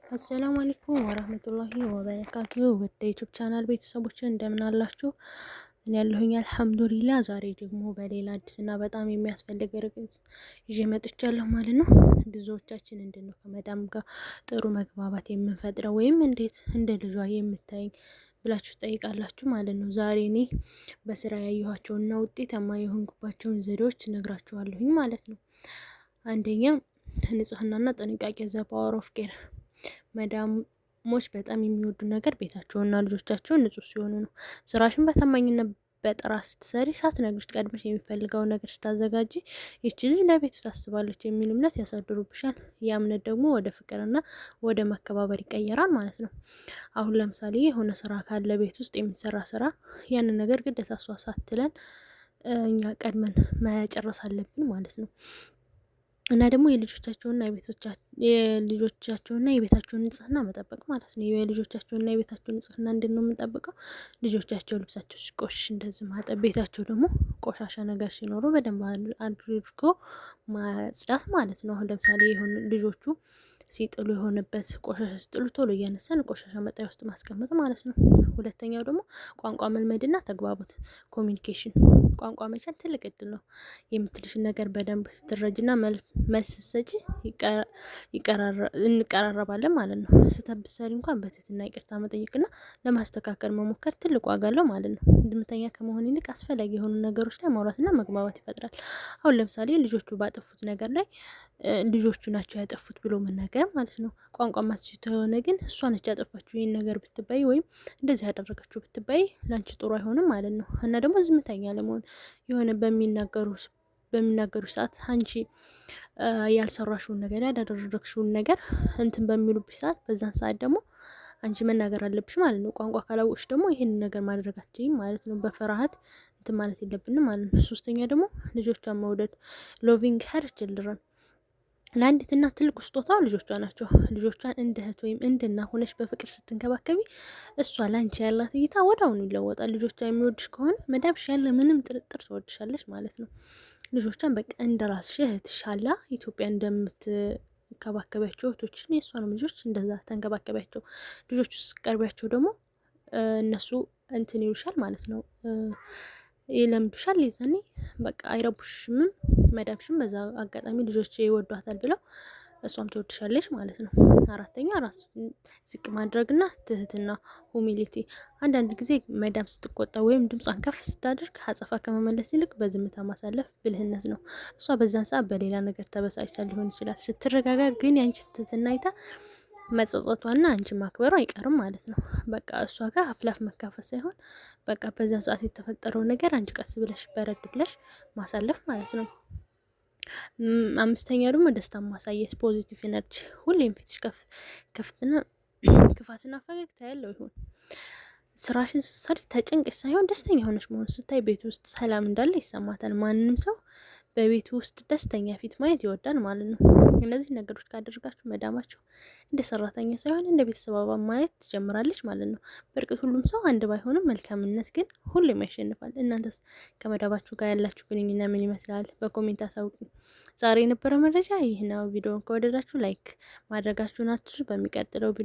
አሰላሙ አለይኩም ወራህመቱላሂ ወበረካቱሁ ወደ ዩቲዩብ ቻናል ቤተሰቦች እንደምን አላችሁ? እኔ ያለሁኝ አልሐምዱሊላህ። ዛሬ ደግሞ በሌላ አዲስና በጣም የሚያስፈልግ ርዕስ ይዤ መጥቻለሁ ማለት ነው። ብዙዎቻችን እንድነው ከመዳም ጋር ጥሩ መግባባት የምንፈጥረው ወይም እንዴት እንደ ልጇ የምታይኝ ብላችሁ ጠይቃላችሁ ማለት ነው። ዛሬ እኔ በስራ ያየኋቸውና ውጤታማ የሆንኩባቸውን ዘዴዎች እነግራችኋለሁኝ ማለት ነው። አንደኛ ንጽህናና ጥንቃቄ ዘ ፓወር ኦፍ ኬር። መዳሞች በጣም የሚወዱ ነገር ቤታቸውና ልጆቻቸውን ንጹህ ሲሆኑ ነው። ስራሽን በታማኝነት በጥራት ስትሰሪ ሳትነግሪሽ ቀድመሽ የሚፈልገውን ነገር ስታዘጋጂ ይቺ ልጅ ለቤቱ ታስባለች የሚል እምነት ያሳድሩብሻል። ያ እምነት ደግሞ ወደ ፍቅርና ወደ መከባበር ይቀየራል ማለት ነው። አሁን ለምሳሌ የሆነ ስራ ካለ ቤት ውስጥ የሚሰራ ስራ ያንን ነገር ግዴታ እሷ ሳትለን እኛ ቀድመን መጨረስ አለብን ማለት ነው። እና ደግሞ የልጆቻቸውና የቤታቸውን ንጽህና መጠበቅ ማለት ነው። የልጆቻቸውና የቤታቸውን ንጽህና እንዴት ነው የምንጠብቀው? ልጆቻቸው ልብሳቸው ሲቆሽሽ እንደዚህ ማጠብ፣ ቤታቸው ደግሞ ቆሻሻ ነገር ሲኖሩ በደንብ አድርጎ ማጽዳት ማለት ነው። አሁን ለምሳሌ የሆኑ ልጆቹ ሲጥሉ የሆነበት ቆሻሻ ሲጥሉ ቶሎ እያነሳን ቆሻሻ መጣያ ውስጥ ማስቀመጥ ማለት ነው። ሁለተኛው ደግሞ ቋንቋ መልመድና ተግባቦት ኮሚኒኬሽን። ቋንቋ መቻል ትልቅ እድል ነው። የምትልሽን ነገር በደንብ ስትረጅና መልስ ስትሰጪ እንቀራረባለን ማለት ነው። ስህተት ብትሰሪ እንኳን በትህትና ይቅርታ መጠየቅና ለማስተካከል መሞከር ትልቅ ዋጋ አለው ማለት ነው። ዝምተኛ ከመሆን ይልቅ አስፈላጊ የሆኑ ነገሮች ላይ ማውራትና መግባባት ይፈጥራል። አሁን ለምሳሌ ልጆቹ ባጠፉት ነገር ላይ ልጆቹ ናቸው ያጠፉት ብሎ መናገር ማለት ነው። ቋንቋ ማትችል ከሆነ ግን እሷ ነች ያጠፋችው ይሄን ነገር ብትባይ ወይም እንደዚህ ያደረገችው ብትባይ ላንቺ ጥሩ አይሆንም ማለት ነው። እና ደግሞ ዝምተኛ ለመሆን የሆነ በሚናገሩ ሰዓት አንቺ ያልሰራሽውን ነገር ያላደረግሽውን ነገር እንትን በሚሉብሽ ሰዓት በዛን ሰዓት ደግሞ አንቺ መናገር አለብሽ ማለት ነው። ቋንቋ ካላወቅሽ ደግሞ ይሄንን ነገር ማድረግ አትችይም ማለት ነው። በፍርሃት እንትን ማለት የለብንም ማለት ነው። ሶስተኛ ደግሞ ልጆቿን መውደድ ሎቪንግ ሄር ችልድረን። ለአንዲት እናት ትልቁ ስጦታው ልጆቿ ናቸው። ልጆቿን እንደ እህት ወይም እንደ እናት ሆነሽ በፍቅር ስትንከባከቢ እሷ ላንቺ ያላት እይታ ወዲያውኑ ይለወጣል። ልጆቿ የሚወድሽ ከሆነ መዳብሽ ያለ ምንም ጥርጥር ትወድሻለች ማለት ነው። ልጆቿን በቃ እንደ ራስሽ እህትሽ አላ ኢትዮጵያ እንደምትከባከቢያቸው እህቶችን የእሷንም ልጆች እንደዛ ተንከባከቢያቸው። ልጆቹ ስትቀርቢያቸው ደግሞ እነሱ እንትን ይሉሻል ማለት ነው። ይለምዱሻል። የዛኔ በቃ አይረቡሽምም። መዳብሽም በዛ አጋጣሚ ልጆች ይወዷታል ብለው እሷም ትወድሻለች ማለት ነው። አራተኛ ራስ ዝቅ ማድረግና ትህትና ሁሚሊቲ። አንዳንድ ጊዜ መዳም ስትቆጣ ወይም ድምጿን ከፍ ስታደርግ አጸፋ ከመመለስ ይልቅ በዝምታ ማሳለፍ ብልህነት ነው። እሷ በዛን ሰዓት በሌላ ነገር ተበሳጭታ ሊሆን ይችላል። ስትረጋጋ ግን ያንቺ ትህትና አይታ መጸጸቷና አንቺ ማክበሩ አይቀርም ማለት ነው። በቃ እሷ ጋር አፍላፍ መካፈል ሳይሆን በቃ በዛን ሰዓት የተፈጠረው ነገር አንቺ ቀስ ብለሽ በረድ ብለሽ ማሳለፍ ማለት ነው። አምስተኛ ደግሞ ደስታ ማሳየት ፖዚቲቭ ኤነርጂ። ሁሌም ፊትሽ ክፋትና ፈገግታ ያለው ይሁን። ስራሽን ስትሰሪ ተጨንቀሽ ሳይሆን ደስተኛ ሆነሽ መሆን ስታይ ቤት ውስጥ ሰላም እንዳለ ይሰማታል። ማንንም ሰው በቤቱ ውስጥ ደስተኛ ፊት ማየት ይወዳል ማለት ነው። እነዚህ ነገሮች ካደረጋችሁ መዳማችሁ እንደ ሰራተኛ ሳይሆን እንደ ቤተሰብ አባል ማየት ትጀምራለች ማለት ነው። በእርግጥ ሁሉም ሰው አንድ ባይሆንም መልካምነት ግን ሁሌም ያሸንፋል። እናንተስ ከመዳባችሁ ጋር ያላችሁ ግንኙነት ምን ይመስላል? በኮሜንት አሳውቁኝ። ዛሬ የነበረው መረጃ ይህ ነው። ቪዲዮውን ከወደዳችሁ ላይክ ማድረጋችሁን አትርሱ። በሚቀጥለው ቪዲዮ